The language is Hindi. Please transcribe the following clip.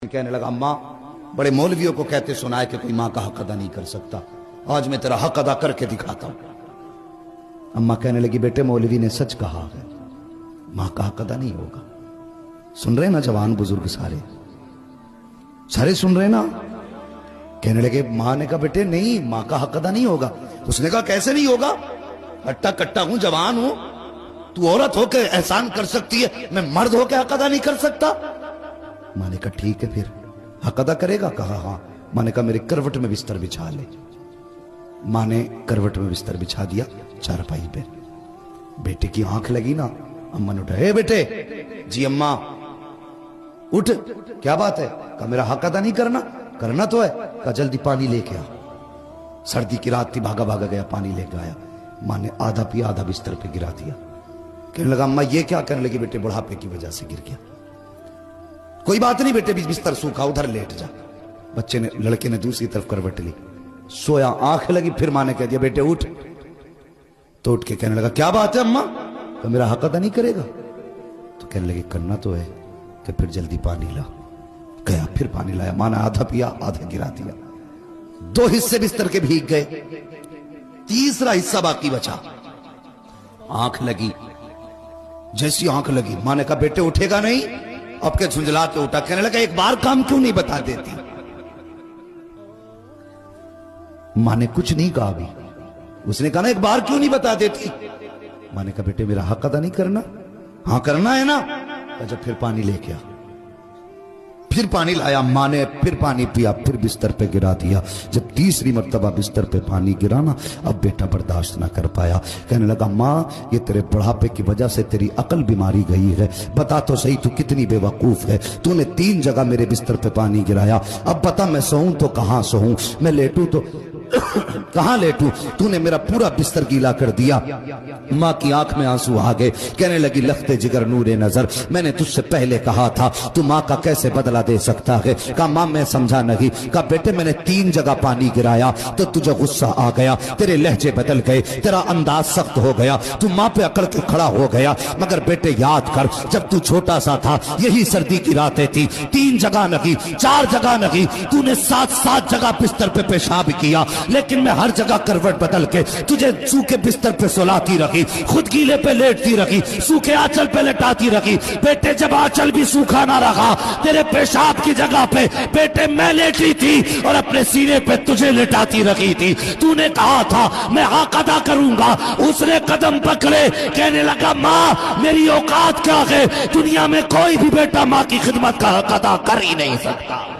कहने लगा, अम्मा बड़े मौलवियों को कहते सुना है कि कोई मां का हक अदा नहीं कर सकता, आज मैं तेरा हक अदा करके दिखाता हूं। अम्मा कहने लगी, बेटे मौलवी ने सच कहा है, मां का हक अदा नहीं होगा। सुन रहे ना जवान बुजुर्ग सारे सुन रहे ना। कहने लगे, मां ने कहा बेटे नहीं, मां का हक अदा नहीं होगा। उसने कहा कैसे नहीं होगा, हट्टा कट्टा हूं, जवान हूं, तू औरत होकर एहसान कर सकती है, मैं मर्द होकर हक अदा नहीं कर सकता। मां ने कहा ठीक है फिर हक अदा करेगा। कहा हाँ। मां ने कहा मेरे करवट में बिस्तर बिछा ले। मां ने करवट में बिस्तर बिछा दिया चारपाई पे। बेटे की आंख लगी ना, अम्मा ने उठा, हे बेटे। जी अम्मा। उठ, क्या बात है? कहा मेरा हक अदा नहीं करना। करना तो है। कहा जल्दी पानी लेके आ। सर्दी की रात थी, भागा भागा गया, पानी लेके आया। मां ने आधा पिया, आधा बिस्तर पे गिरा दिया। कहने लगा, अम्मा ये क्या? कहने लगी, बेटे बुढ़ापे की वजह से गिर गया। कोई बात नहीं बेटे, बिस्तर सूखा, उधर लेट जा। बच्चे ने, लड़के ने दूसरी तरफ करवट ली, सोया, आंख लगी। फिर मां ने कह दिया, बेटे उठ। तो उठ के कहने लगा, क्या बात है अम्मा? तो मेरा हक अदा नहीं करेगा? तो कहने लगे, करना तो है कि फिर जल्दी पानी ला। गया, फिर पानी लाया। मां ने आधा पिया, आधा गिरा दिया। 2 हिस्से बिस्तर के भीग गए, तीसरा हिस्सा बाकी बचा। आंख लगी, जैसी आंख लगी मां ने कहा, बेटे उठेगा नहीं? अब के झुंझला के उठा। कहने लगा, एक बार काम क्यों नहीं बता देती? मां ने कुछ नहीं कहा अभी। उसने कहा ना, एक बार क्यों नहीं बता देती? मां ने कहा, बेटे मेरा हक अदा नहीं करना? हाँ करना है ना। अच्छा फिर पानी लेके आ। फिर पानी लाया। मां ने फिर पानी पिया, फिर बिस्तर पे गिरा दिया। जब तीसरी मर्तबा बिस्तर पे पानी गिरा ना, अब बेटा बर्दाश्त ना कर पाया। कहने लगा, मां ये तेरे बुढ़ापे की वजह से तेरी अकल बीमारी गई है। बता तो सही तू कितनी बेवकूफ है। तूने 3 जगह मेरे बिस्तर पे पानी गिराया। अब बता मैं सोऊं तो कहां सोऊं, मैं लेटूं तो कहां लेटूं? तूने मेरा पूरा बिस्तर गीला कर दिया। मां की आंख में आंसू आ गए। कहने लगी, लखते जिगर नूरे नजर, मैंने तुझसे पहले कहा था तू मां का कैसे बदला दे सकता है। कहा मां मैं समझा नहीं। कहा बेटे मैंने 3 जगह पानी गिराया तो तुझे गुस्सा आ गया, तेरे लहजे बदल गए, तेरा अंदाज सख्त हो गया, तू मां पे अकड़ के खड़ा हो गया। मगर बेटे याद कर, जब तू छोटा सा था यही सर्दी की रातें थी, 3 जगह नहीं 4 जगह नहीं, तूने 7 जगह बिस्तर पे पेशाब किया, लेकिन मैं हर जगह करवट बदल के तुझे सूखे बिस्तर पे सुलाती रखी, खुद गीले पे लेटती रखी, सूखे आंचल पे लेटाती रखी। बेटे जब आंचल भी सूखा ना रखा, तेरे पेशाब की जगह पे बेटे मैं लेटी थी और अपने सीने पे तुझे लेटाती रखी थी। तूने कहा था मैं हक अदा करूंगा, उसने कदम पकड़े। कहने लगा, मां मेरी औकात क्या है? दुनिया में कोई भी बेटा मां की खिदमत का हक अदा कर ही नहीं सकता।